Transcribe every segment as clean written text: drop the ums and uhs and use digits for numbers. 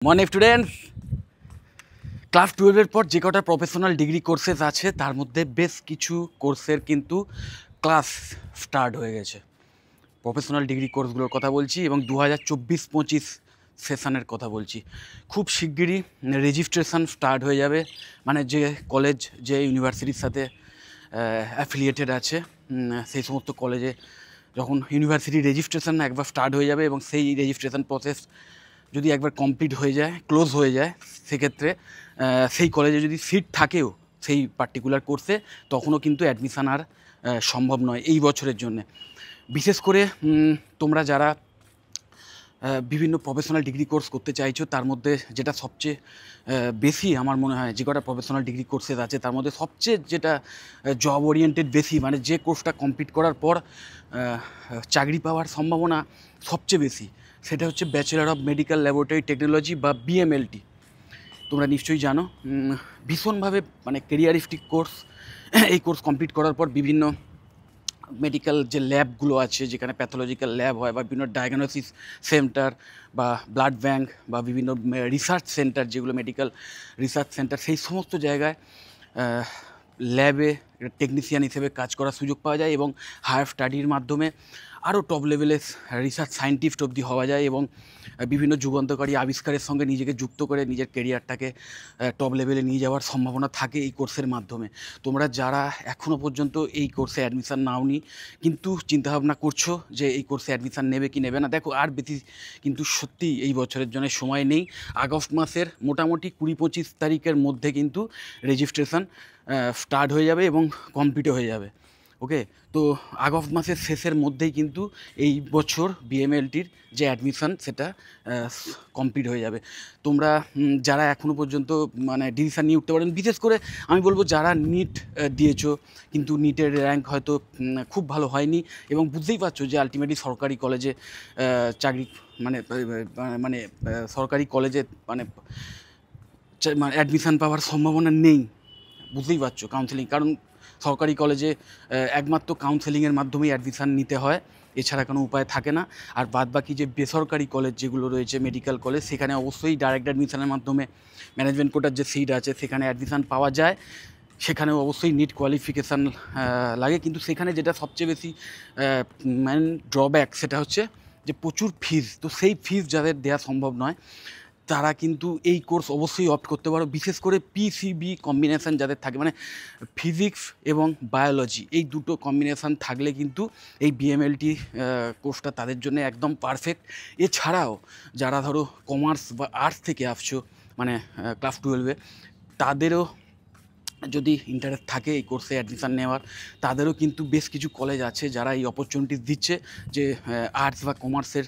Morning students, class 12-এর পর যে কটা প্রফেশনাল ডিগ্রি কোর্সেস আছে তার মধ্যে বেশ কিছু কোর্সের কিন্তু ক্লাস স্টার্ট হয়ে গেছে। প্রফেশনাল ডিগ্রি কোর্সগুলোর কথা বলছি এবং 2024-25 সেশনের কথা বলছি। খুব শিগগিরই রেজিস্ট্রেশন স্টার্ট হয়ে যাবে, মানে যে কলেজ যে ইউনিভার্সিটির সাথে অ্যাফিলিয়েটেড আছে সেই সমস্ত কলেজে যখন ইউনিভার্সিটি রেজিস্ট্রেশন একবার স্টার্ট হয়ে যাবে এবং সেই রেজিস্ট্রেশন প্রসেস যদি একবার কমপ্লিট হয়ে যায়, ক্লোজ হয়ে যায়, সেক্ষেত্রে সেই কলেজে যদি সিট থাকেও সেই পার্টিকুলার কোর্সে, তখনও কিন্তু অ্যাডমিশান আর সম্ভব নয় এই বছরের জন্যে। বিশেষ করে তোমরা যারা বিভিন্ন প্রফেশনাল ডিগ্রি কোর্স করতে চাইছো, তার মধ্যে যেটা সবচেয়ে বেশি আমার মনে হয় যে কটা প্রফেশনাল ডিগ্রি কোর্সেস আছে তার মধ্যে সবচেয়ে যেটা জব ওরিয়েন্টেড বেশি, মানে যে কোর্সটা কমপ্লিট করার পর চাকরি পাওয়ার সম্ভাবনা সবচেয়ে বেশি, সেটা হচ্ছে bachelor of medical laboratory technology বা বিএমএলটি। তোমরা নিশ্চয়ই জানো, ভীষণভাবে মানে কেরিয়ারিস্টিক কোর্স। এই কোর্স কমপ্লিট করার পর বিভিন্ন মেডিকেল যে ল্যাবগুলো আছে, যেখানে প্যাথোলজিক্যাল ল্যাব হয় বা বিভিন্ন ডায়াগনোসিস সেন্টার বা ব্লাড ব্যাঙ্ক বা বিভিন্ন রিসার্চ সেন্টার, যেগুলো মেডিকেল রিসার্চ সেন্টার, সেই সমস্ত জায়গায় ল্যাবে টেকনিশিয়ান হিসেবে কাজ করার সুযোগ পাওয়া যায় এবং হায়ার স্টাডির মাধ্যমে আরও টপ লেভেলের রিসার্চ সায়েন্টিস্ট অবধি হওয়া যায় এবং বিভিন্ন যুগান্তকারী আবিষ্কারের সঙ্গে নিজেকে যুক্ত করে নিজের কেরিয়ারটাকে টপ লেভেলে নিয়ে যাওয়ার সম্ভাবনা থাকে এই কোর্সের মাধ্যমে। তোমরা যারা এখনও পর্যন্ত এই কোর্সে অ্যাডমিশান নাওনি কিন্তু চিন্তাভাবনা করছো যে এই কোর্সে অ্যাডমিশান নেবে কি নেবে না, দেখো আর বেশি কিন্তু সত্যিই এই বছরের জন্য সময় নেই। আগস্ট মাসের মোটামুটি 20-25 তারিখের মধ্যে কিন্তু রেজিস্ট্রেশন স্টার্ট হয়ে যাবে এবং কমপ্লিটও হয়ে যাবে। ওকে, তো আগস্ট মাসের শেষের মধ্যেই কিন্তু এই বছর বিএমএলটির যে অ্যাডমিশান সেটা কমপ্লিট হয়ে যাবে। তোমরা যারা এখনও পর্যন্ত মানে ডিসিশান নিয়ে উঠতে পারেন, বিশেষ করে আমি বলবো যারা নিট দিয়েছো কিন্তু নিটের র্যাঙ্ক হয়তো খুব ভালো হয়নি এবং বুঝতেই পারছো যে আলটিমেটলি সরকারি কলেজে চাকরি মানে মানে সরকারি কলেজে মানে অ্যাডমিশান পাওয়ার সম্ভাবনা নেই, বুঝতেই পারছো। কাউন্সেলিং, কারণ সরকারি কলেজে একমাত্র কাউন্সেলিংয়ের মাধ্যমেই অ্যাডমিশান নিতে হয়, এছাড়া কোনো উপায় থাকে না। আর বাদবাকি যে বেসরকারি কলেজ যেগুলো রয়েছে, মেডিকেল কলেজ, সেখানে অবশ্যই ডাইরেক্ট অ্যাডমিশানের মাধ্যমে ম্যানেজমেন্ট কোটার যে সিট আছে সেখানে অ্যাডমিশান পাওয়া যায়। সেখানেও অবশ্যই নিট কোয়ালিফিকেশান লাগে, কিন্তু সেখানে যেটা সবচেয়ে বেশি মেন ড্রব্যাক সেটা হচ্ছে যে প্রচুর ফিজ। তো সেই ফিজ যাদের দেওয়া সম্ভব নয় তারা কিন্তু এই কোর্স অবশ্যই অপ্ট করতে পারো, বিশেষ করে পিসিবি কম্বিনেশান যাদের থাকে, মানে ফিজিক্স এবং বায়োলজি, এই দুটো কম্বিনেশান থাকলে কিন্তু এই বিএমএলটি কোর্সটা তাদের জন্য একদম পারফেক্ট। এছাড়াও যারা ধরো কমার্স বা আর্টস থেকে আসছো, মানে ক্লাস 12-এ, তাদেরও যদি ইন্টারেস্ট থাকে এই কোর্সে অ্যাডমিশান নেওয়ার, তাদেরও কিন্তু বেশ কিছু কলেজ আছে যারা এই অপরচুনিটিস দিচ্ছে যে আর্টস বা কমার্সের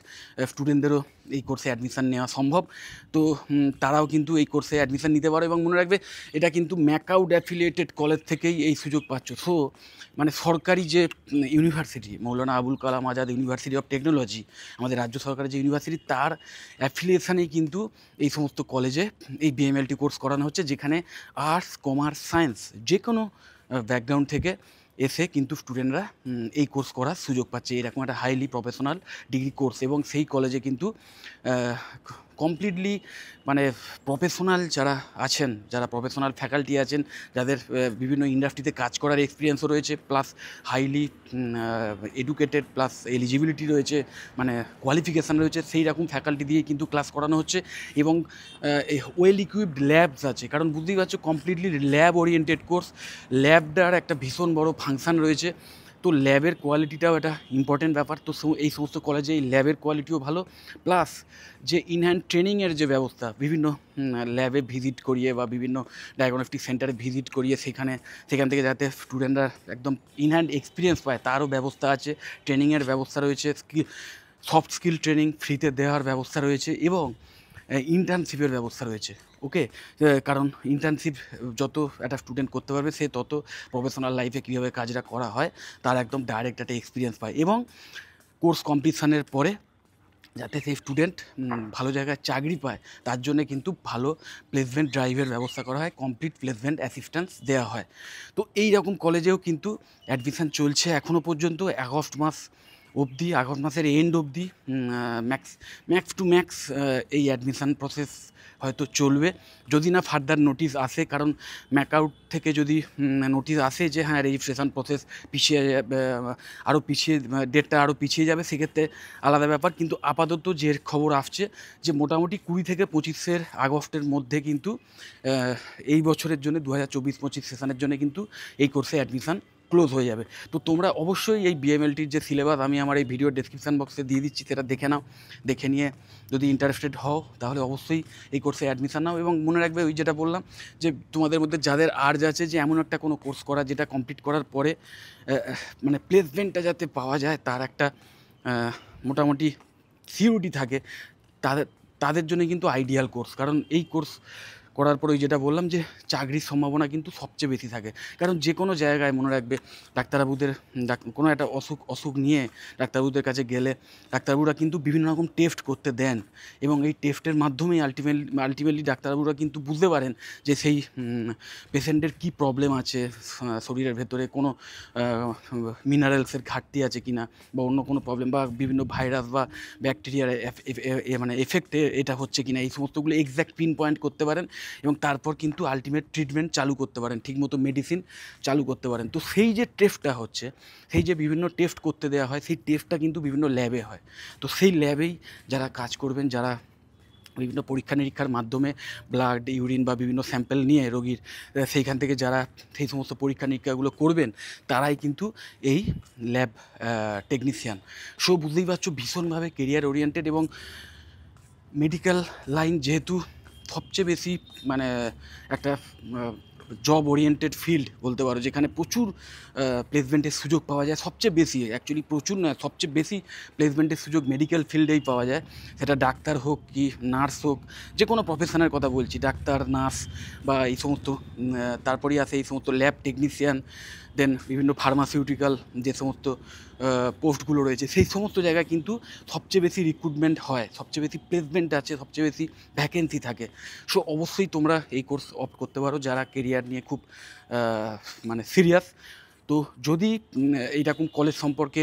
স্টুডেন্টদেরও এই কোর্সে অ্যাডমিশান নেওয়া সম্ভব। তো তারাও কিন্তু এই কোর্সে অ্যাডমিশান নিতে পারো এবং মনে রাখবে এটা কিন্তু ম্যাকআউট অ্যাফিলিয়েটেড কলেজ থেকেই এই সুযোগ পাচ্ছ। সো মানে সরকারি যে university, Maulana Abul Kalam Azad university of technology, আমাদের রাজ্য সরকারের যে ইউনিভার্সিটি, তার অ্যাফিলিয়েশানেই কিন্তু এই সমস্ত কলেজে এই বিএমএলটি কোর্স করানো হচ্ছে, যেখানে আর্টস, কমার্স, সায়েন্স যে কোনো ব্যাকগ্রাউন্ড থেকে এসে কিন্তু স্টুডেন্টরা এই কোর্স করার সুযোগ পাচ্ছে। এরকম একটা হাইলি প্রফেশনাল ডিগ্রি কোর্স এবং সেই কলেজে কিন্তু কমপ্লিটলি মানে প্রফেশনাল যারা আছেন, যারা প্রফেশনাল ফ্যাকাল্টি আছেন, যাদের বিভিন্ন ইন্ডাস্ট্রিতে কাজ করার এক্সপিরিয়েন্সও রয়েছে, plus highly educated, plus eligibility রয়েছে, মানে কোয়ালিফিকেশান রয়েছে, সেই রকম ফ্যাকাল্টি দিয়ে কিন্তু ক্লাস করানো হচ্ছে এবং ওয়েল ইকুইপড ল্যাবস আছে। কারণ বুঝতেই পারছো কমপ্লিটলি ল্যাব ওরিয়েন্টেড কোর্স, ল্যাবটার একটা ভীষণ বড় ফাংশান রয়েছে। তো ল্যাবের কোয়ালিটিটাও একটা ইম্পর্টেন্ট ব্যাপার। তো এই সমস্ত কলেজে এই ল্যাবের কোয়ালিটিও ভালো, প্লাস যে ইনহ্যান্ড ট্রেনিংয়ের যে ব্যবস্থা, বিভিন্ন ল্যাবে ভিজিট করিয়ে বা বিভিন্ন ডায়াগনস্টিক সেন্টারে ভিজিট করিয়ে সেখান থেকে যাতে স্টুডেন্টরা একদম ইনহ্যান্ড এক্সপিরিয়েন্স পায় তারও ব্যবস্থা আছে। ট্রেনিংয়ের ব্যবস্থা রয়েছে, সফট স্কিল ট্রেনিং ফ্রিতে দেওয়ার ব্যবস্থা রয়েছে এবং ইন্টার্নশিপের ব্যবস্থা রয়েছে। ওকে, কারণ ইন্টার্নশিপ যত একটা স্টুডেন্ট করতে পারবে, সে তত প্রফেশনাল লাইফে কীভাবে কাজটা করা হয় তার একদম ডাইরেক্ট একটা এক্সপিরিয়েন্স পায় এবং কোর্স কমপ্লিশনের পরে যাতে সেই স্টুডেন্ট ভালো জায়গায় চাকরি পায় তার জন্যে কিন্তু ভালো প্লেসমেন্ট ড্রাইভের ব্যবস্থা করা হয়, কমপ্লিট প্লেসমেন্ট অ্যাসিস্ট্যান্স দেওয়া হয়। তো এই রকম কলেজেও কিন্তু অ্যাডমিশান চলছে এখনও পর্যন্ত। আগস্ট মাস অবধি, আগস্ট মাসের এন্ড অবধি ম্যাক্স টু ম্যাক্স এই অ্যাডমিশান প্রসেস হয়তো চলবে, যদি না ফার্দার নোটিশ আসে। কারণ ম্যাকআউট থেকে যদি নোটিশ আসে যে হ্যাঁ রেজিস্ট্রেশন প্রসেস পিছিয়ে আরও পিছিয়ে, ডেটটা আরও পিছিয়ে যাবে, সেক্ষেত্রে আলাদা ব্যাপার। কিন্তু আপাতত যে খবর আসছে যে মোটামুটি 20 থেকে 25 আগস্টের মধ্যে কিন্তু এই বছরের জন্য 2024-25 সেশনের জন্য কিন্তু এই কোর্সে অ্যাডমিশান ক্লোজ হয়ে যাবে। তো তোমরা অবশ্যই এই বিএমএলটির যে সিলেবাস আমি আমার এই ভিডিও ডেসক্রিপশান বক্সে দিয়ে দিচ্ছি, সেটা দেখে নাও। দেখে নিয়ে যদি ইন্টারেস্টেড হও তাহলে অবশ্যই এই কোর্সে অ্যাডমিশান নাও। এবং মনে রাখবে ওই যেটা বললাম যে তোমাদের মধ্যে যাদের আর্জ আছে যে এমন একটা কোনো কোর্স করা যেটা কমপ্লিট করার পরে মানে প্লেসমেন্টটা যাতে পাওয়া যায়, তার একটা মোটামুটি সিউরিটি থাকে, তাদের তাদের জন্য কিন্তু আইডিয়াল কোর্স। কারণ এই কোর্স করার পরে ওই যেটা বললাম যে চাকরির সম্ভাবনা কিন্তু সবচেয়ে বেশি থাকে। কারণ যে কোনো জায়গায় মনে রাখবে ডাক্তারবাবুদের কোনো একটা অসুখ নিয়ে ডাক্তারবাবুদের কাছে গেলে ডাক্তারবাবুরা কিন্তু বিভিন্ন রকম টেস্ট করতে দেন, এবং এই টেস্টের মাধ্যমেই আলটিমেটলি ডাক্তারবাবুরা কিন্তু বুঝতে পারেন যে সেই পেশেন্টের কী প্রবলেম আছে, শরীরের ভেতরে কোনো মিনারেলসের ঘাটতি আছে কি না, বা অন্য কোনো প্রবলেম, বা বিভিন্ন ভাইরাস বা ব্যাকটেরিয়ার মানে এফেক্টে এটা হচ্ছে কি না, এই সমস্তগুলো এক্স্যাক্ট পিন পয়েন্ট করতে পারেন, এবং তারপর কিন্তু আলটিমেট ট্রিটমেন্ট চালু করতে পারেন, ঠিকমতো মেডিসিন চালু করতে পারেন। তো সেই যে টেস্টটা হচ্ছে, সেই যে বিভিন্ন টেস্ট করতে দেওয়া হয়, সেই টেস্টটা কিন্তু বিভিন্ন ল্যাবে হয়। তো সেই ল্যাবেই যারা কাজ করবেন, যারা বিভিন্ন পরীক্ষা নিরীক্ষার মাধ্যমে ব্লাড, ইউরিন বা বিভিন্ন স্যাম্পেল নিয়ে রোগীর সেইখান থেকে যারা সেই সমস্ত পরীক্ষা নিরীক্ষাগুলো করবেন, তারাই কিন্তু এই ল্যাব টেকনিশিয়ান। সো বুঝতেই পারছো ভীষণভাবে কেরিয়ার ওরিয়েন্টেড, এবং মেডিকেল লাইন যেহেতু সবচেয়ে বেশি মানে একটা জব ওরিয়েন্টেড ফিল্ড বলতে পারো, যেখানে প্রচুর প্লেসমেন্টের সুযোগ পাওয়া যায়, সবচেয়ে বেশি, অ্যাকচুয়ালি প্রচুর নয়, সবচেয়ে বেশি প্লেসমেন্টের সুযোগ মেডিকেল ফিল্ডেই পাওয়া যায়। সেটা ডাক্তার হোক কি নার্স হোক, যে কোনো প্রফেশনের কথা বলছি, ডাক্তার, নার্স বা এই সমস্ত, তারপরেই আসে এই সমস্ত ল্যাব টেকনিশিয়ান, দেন বিভিন্ন ফার্মাসিউটিক্যাল যে সমস্ত পোস্টগুলো রয়েছে, সেই সমস্ত জায়গায় কিন্তু সবচেয়ে বেশি রিক্রুটমেন্ট হয়, সবচেয়ে বেশি প্লেসমেন্ট আছে, সবচেয়ে বেশি ভ্যাকেন্সি থাকে। সো অবশ্যই তোমরা এই কোর্স অপ্ট করতে পারো যারা কেরিয়ার নিয়ে খুব মানে সিরিয়াস। তো যদি এইরকম কলেজ সম্পর্কে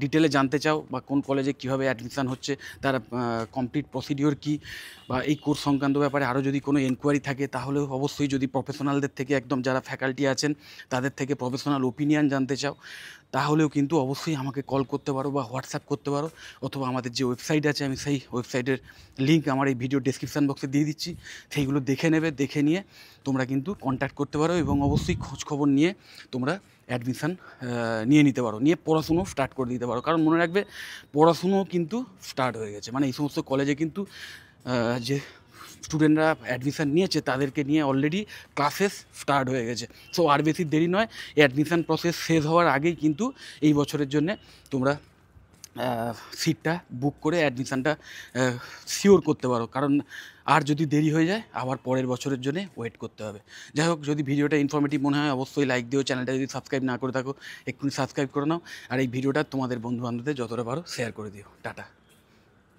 ডিটেলে জানতে চাও, বা কোন কলেজে কীভাবে অ্যাডমিশান হচ্ছে, তার কমপ্লিট প্রসিডিওর কী, বা এই কোর্স সংক্রান্ত ব্যাপারে আরও যদি কোনো এনকোয়ারি থাকে, তাহলেও অবশ্যই, যদি প্রফেশনালদের থেকে একদম যারা ফ্যাকাল্টি আছেন তাদের থেকে প্রফেশনাল ওপিনিয়ন জানতে চাও, তাহলেও কিন্তু অবশ্যই আমাকে কল করতে পারো বা হোয়াটসঅ্যাপ করতে পারো, অথবা আমাদের যে ওয়েবসাইট আছে আমি সেই ওয়েবসাইটের লিঙ্ক আমার এই ভিডিও ডেসক্রিপশান বক্সে দিয়ে দিচ্ছি, সেইগুলো দেখে নেবে, দেখে নিয়ে তোমরা কিন্তু কন্ট্যাক্ট করতে পারো, এবং অবশ্যই খোঁজখবর নিয়ে তোমরা অ্যাডমিশান নিয়ে নিতে পারো, নিয়ে পড়াশুনো স্টার্ট করে দিতে পারো। কারণ মনে রাখবে পড়াশুনো কিন্তু স্টার্ট হয়ে গেছে, মানে এই সমস্ত কলেজে কিন্তু যে স্টুডেন্টরা অ্যাডমিশান নিয়েছে তাদেরকে নিয়ে অলরেডি ক্লাসেস স্টার্ট হয়ে গেছে। সো আর বেশি দেরি নয়, এই অ্যাডমিশান প্রসেস শেষ হওয়ার আগেই কিন্তু এই বছরের জন্যে তোমরা সিটটা বুক করে অ্যাডমিশানটা শিওর করতে পারো। কারণ আর যদি দেরি হয়ে যায় আবার পরের বছরের জন্য ওয়েট করতে হবে। যাই হোক, যদি ভিডিওটা ইনফরমেটিভ মনে হয় অবশ্যই লাইক দিও, চ্যানেলটা যদি সাবস্ক্রাইব না করে থাকো এক্ষুনি সাবস্ক্রাইব করে নাও, আর এই ভিডিওটা তোমাদের বন্ধুবান্ধবদের যতটা পারো শেয়ার করে দিও। টাটা।